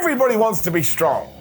Everybody wants to be strong.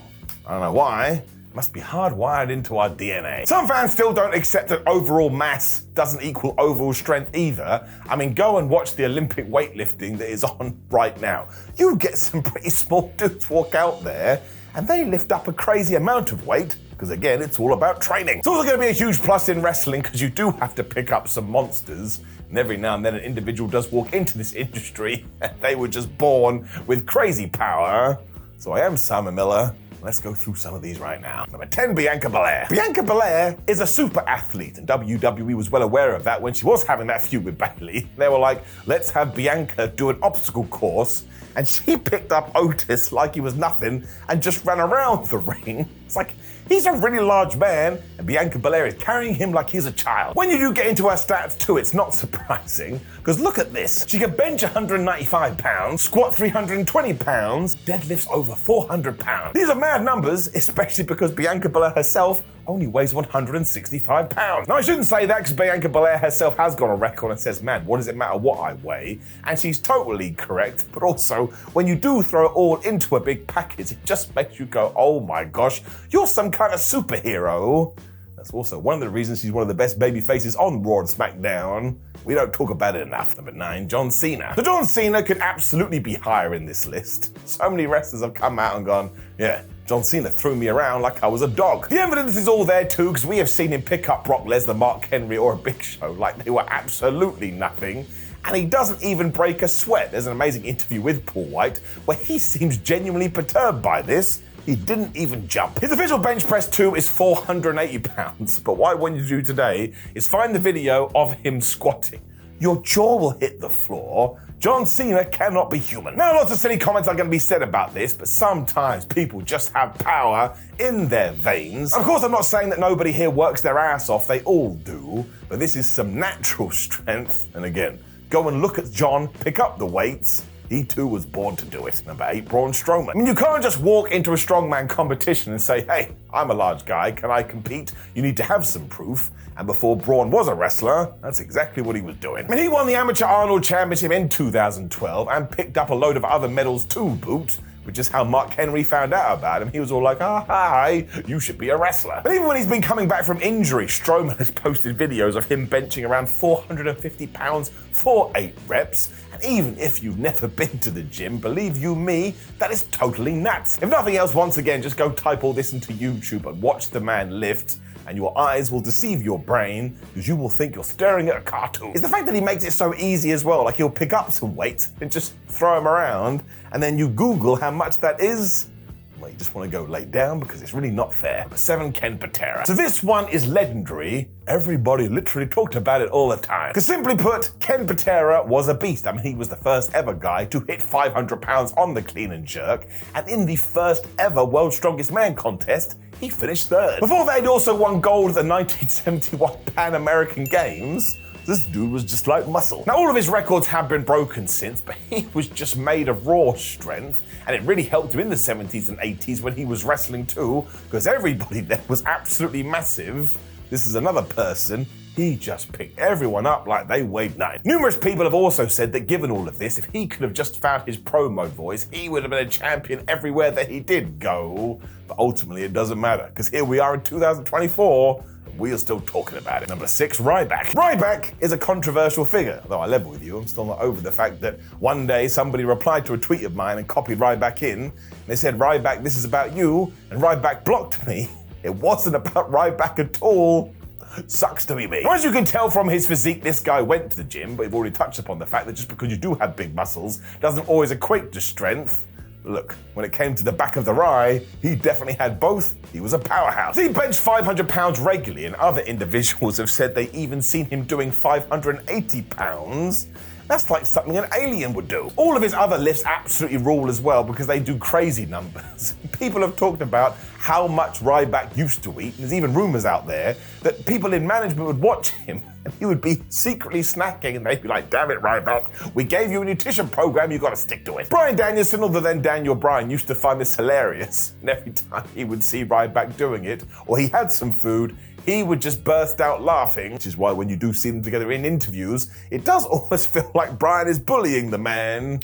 I don't know why. It must be hardwired into our DNA. Some fans still don't accept that overall mass doesn't equal overall strength either. I mean, go and watch the Olympic weightlifting that is on right now. You get some pretty small dudes walk out there and they lift up a crazy amount of weight, because again, it's all about training. It's also going to be a huge plus in wrestling because you do have to pick up some monsters. And every now and then an individual does walk into this industry and they were just born with crazy power. So I am Simon Miller. Let's go through some of these right now. Number 10, Bianca Belair. Bianca Belair is a super athlete, and WWE was well aware of that when she was having that feud with Bayley. They were like, let's have Bianca do an obstacle course, and she picked up Otis like he was nothing and just ran around the ring. It's like, he's a really large man, and Bianca Belair is carrying him like he's a child. When you do get into her stats too, it's not surprising, because look at this. She can bench 195 pounds, squat 320 pounds, deadlifts over 400 pounds. These are mad numbers, especially because Bianca Belair herself only weighs 165 pounds. Now, I shouldn't say that because Bianca Belair herself has got a record and says, man, what does it matter what I weigh? And she's totally correct, but also, when you do throw it all into a big package, it just makes you go, oh my gosh, you're some kind of superhero. That's also one of the reasons she's one of the best baby faces on Raw and SmackDown. We don't talk about it enough. Number 9, John Cena. So John Cena could absolutely be higher in this list. So many wrestlers have come out and gone, yeah, John Cena threw me around like I was a dog. The evidence is all there too, because we have seen him pick up Brock Lesnar, Mark Henry, or a Big Show like they were absolutely nothing. And he doesn't even break a sweat. There's an amazing interview with Paul White where he seems genuinely perturbed by this. He didn't even jump. His official bench press too is 480 pounds, but what I want you to do today is find the video of him squatting. Your jaw will hit the floor. John Cena cannot be human. Now, lots of silly comments are going to be said about this, but sometimes people just have power in their veins. Of course, I'm not saying that nobody here works their ass off. They all do, but this is some natural strength. And again, go and look at John, pick up the weights. He too was born to do it. Number 8, Braun Strowman. I mean, you can't just walk into a strongman competition and say, hey, I'm a large guy, can I compete? You need to have some proof. And before Braun was a wrestler, that's exactly what he was doing. I mean, he won the Amateur Arnold Championship in 2012 and picked up a load of other medals to boot, which is how Mark Henry found out about him. He was all like, hi, you should be a wrestler. But even when he's been coming back from injury, Strowman has posted videos of him benching around 450 pounds for 8 reps. And even if you've never been to the gym, believe you me, that is totally nuts. If nothing else, once again, just go type all this into YouTube and watch the man lift, and your eyes will deceive your brain because you will think you're staring at a cartoon. It's the fact that he makes it so easy as well. Like, he'll pick up some weight and just throw them around, and then you Google how much that is. Well, you just want to go lay down because it's really not fair. Number 7, Ken Peta. So this one is legendary. Everybody literally talked about it all the time. Because simply put, Ken Peta was a beast. I mean, he was the first ever guy to hit 500 pounds on the clean and jerk. And in the first ever World's Strongest Man contest, he finished 3rd. Before that, he'd also won gold at the 1971 Pan American Games. This dude was just like muscle. Now, all of his records have been broken since, but he was just made of raw strength, and it really helped him in the 70s and 80s when he was wrestling too, because everybody there was absolutely massive. This is another person. He just picked everyone up like they weighed 9. Numerous people have also said that given all of this, if he could have just found his promo voice, he would have been a champion everywhere that he did go. But ultimately, it doesn't matter, because here we are in 2024, we are still talking about it. Number 6, Ryback. Ryback is a controversial figure, though I level with you, I'm still not over the fact that one day somebody replied to a tweet of mine and copied Ryback in. They said, Ryback, this is about you, and Ryback blocked me. It wasn't about Ryback at all. Sucks to be me. As you can tell from his physique, this guy went to the gym, but we've already touched upon the fact that just because you do have big muscles doesn't always equate to strength. Look, when it came to the back of the rye, he definitely had both. He was a powerhouse. He benched 500 pounds regularly, and other individuals have said they even seen him doing 580 pounds. That's like something an alien would do. All of his other lifts absolutely rule as well because they do crazy numbers. People have talked about how much Ryback used to eat, and there's even rumors out there that people in management would watch him and he would be secretly snacking and they'd be like, damn it, Ryback, we gave you a nutrition program, you gotta stick to it. Bryan Danielson, other than Daniel Bryan, used to find this hilarious, and every time he would see Ryback doing it, or he had some food, he would just burst out laughing, which is why when you do see them together in interviews, it does almost feel like Bryan is bullying the man.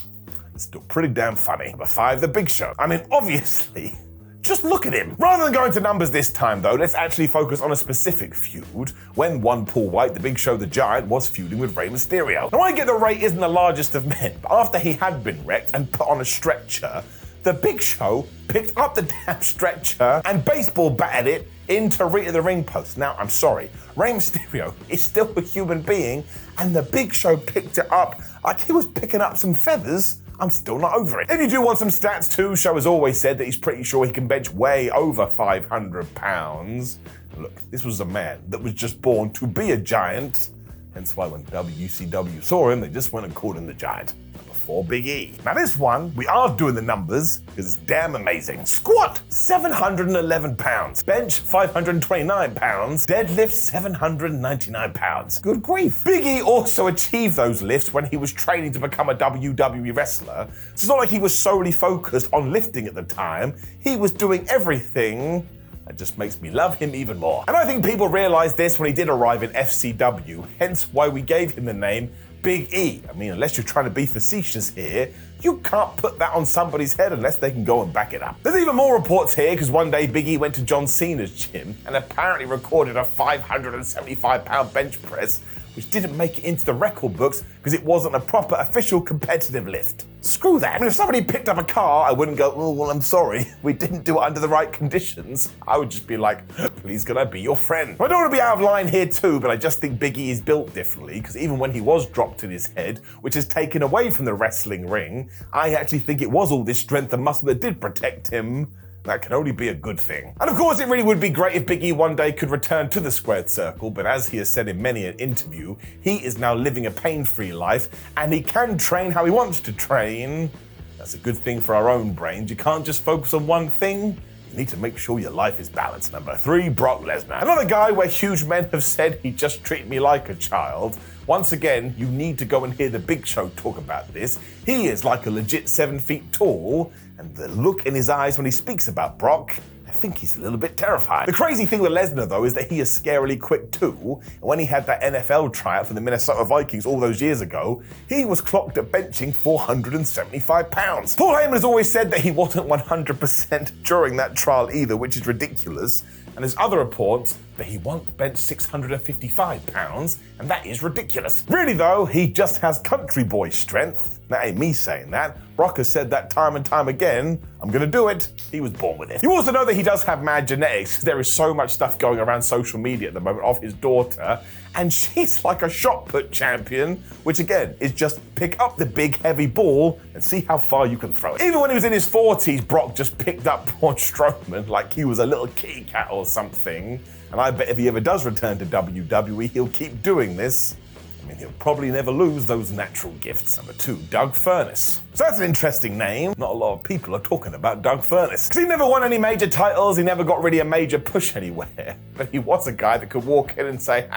it's still pretty damn funny. Number 5, The Big Show. I mean, obviously, just look at him. Rather than going to numbers this time though, let's actually focus on a specific feud when one Paul White, the Big Show the Giant, was feuding with Rey Mysterio. Now I get the Rey isn't the largest of men, but after he had been wrecked and put on a stretcher, the Big Show picked up the damn stretcher and baseball batted it into Rita the ring post. Now, I'm sorry, Rey Mysterio is still a human being, and the Big Show picked it up like he was picking up some feathers. I'm still not over it. If you do want some stats too, Show has always said that he's pretty sure he can bench way over 500 pounds. Look, this was a man that was just born to be a giant, hence why when WCW saw him, they just went and called him the Giant. Number 4, Big E. Now this one, we are doing the numbers because it's damn amazing. Squat, 711 pounds. Bench, 529 pounds. Deadlift, 799 pounds. Good grief. Big E also achieved those lifts when he was training to become a WWE wrestler. So it's not like he was solely focused on lifting at the time. He was doing everything. That just makes me love him even more. And I think people realized this when he did arrive in FCW, hence why we gave him the name Big E. I mean, unless you're trying to be facetious here, you can't put that on somebody's head unless they can go and back it up. There's even more reports here because one day Big E went to John Cena's gym and apparently recorded a 575-pound bench press, which didn't make it into the record books because it wasn't a proper official competitive lift. Screw that. I mean, if somebody picked up a car, I wouldn't go, oh, well, I'm sorry, we didn't do it under the right conditions. I would just be like, please can I be your friend? I don't want to be out of line here too, but I just think Big E is built differently because even when he was dropped in his head, which is taken away from the wrestling ring, I actually think it was all this strength and muscle that did protect him. That can only be a good thing. And of course, it really would be great if Big E one day could return to the squared circle, but as he has said in many an interview, he is now living a pain-free life, and he can train how he wants to train. That's a good thing for our own brains. You can't just focus on one thing. You need to make sure your life is balanced. Number 3, Brock Lesnar. Another guy where huge men have said he just treated me like a child. Once again, you need to go and hear the Big Show talk about this. He is like a legit 7 feet tall, and the look in his eyes when he speaks about Brock, I think he's a little bit terrified. The crazy thing with Lesnar though is that he is scarily quick too, and when he had that NFL tryout for the Minnesota Vikings all those years ago, he was clocked at benching 475 pounds. Paul Heyman has always said that he wasn't 100% during that trial either, which is ridiculous. And there's other reports that he once benched 655 pounds, and that is ridiculous. Really though, he just has country boy strength. That ain't me saying that. Brock has said that time and time again. I'm gonna do it. He was born with it. You also know that he does have mad genetics. There is so much stuff going around social media at the moment of his daughter, and she's like a shot put champion, which again is just pick up the big heavy ball and see how far you can throw it. Even when he was in his 40s, Brock just picked up Braun Strowman like he was a little kitty cat or something. And I bet if he ever does return to WWE, he'll keep doing this. I mean, he'll probably never lose those natural gifts. Number 2, Doug Furnas. So that's an interesting name. Not a lot of people are talking about Doug Furnas. Because he never won any major titles, he never got really a major push anywhere. But he was a guy that could walk in and say,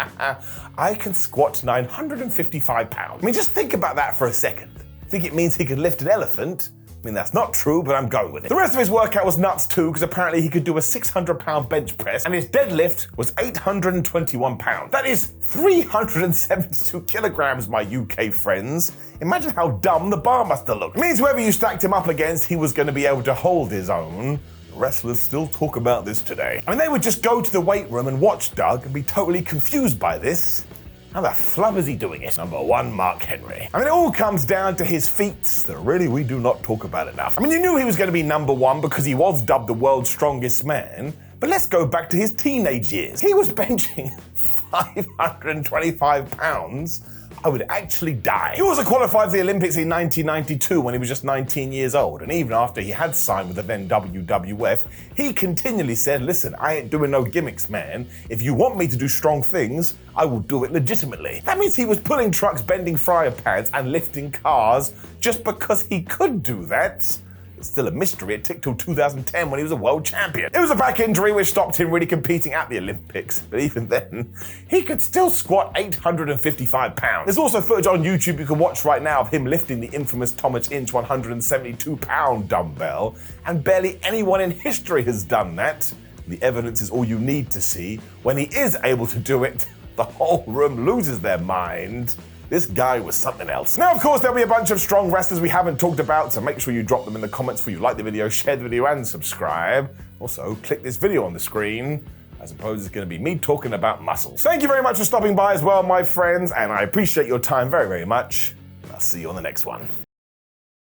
I can squat 955 pounds. I mean, just think about that for a second. Think it means he could lift an elephant? I mean, that's not true, but I'm going with it. The rest of his workout was nuts too, because apparently he could do a 600-pound bench press, and his deadlift was 821 pounds. That is 372 kilograms, my UK friends. Imagine how dumb the bar must have looked. It means whoever you stacked him up against, he was going to be able to hold his own. Wrestlers still talk about this today. I mean, they would just go to the weight room and watch Doug and be totally confused by this. How the flub is he doing it? Number 1, Mark Henry. I mean, it all comes down to his feats that really we do not talk about enough. I mean, you knew he was going to be number 1 because he was dubbed the world's strongest man, but let's go back to his teenage years. He was benching 525 pounds. I would actually die. He also qualified for the Olympics in 1992 when he was just 19 years old, and even after he had signed with the then WWF, he continually said, listen, I ain't doing no gimmicks, man. If you want me to do strong things, I will do it legitimately. That means he was pulling trucks, bending fryer pans, and lifting cars just because he could do that. It's still a mystery. It took till 2010 when he was a world champion. It was a back injury which stopped him really competing at the Olympics, but even then, he could still squat 855 pounds. There's also footage on YouTube you can watch right now of him lifting the infamous Thomas Inch 172-pound dumbbell, and barely anyone in history has done that. The evidence is all you need to see. When he is able to do it, the whole room loses their mind. This guy was something else. Now, of course, there'll be a bunch of strong wrestlers we haven't talked about, so make sure you drop them in the comments before you like the video, share the video, and subscribe. Also, click this video on the screen. I suppose it's going to be me talking about muscles. Thank you very much for stopping by as well, my friends, and I appreciate your time very, very much. I'll see you on the next one.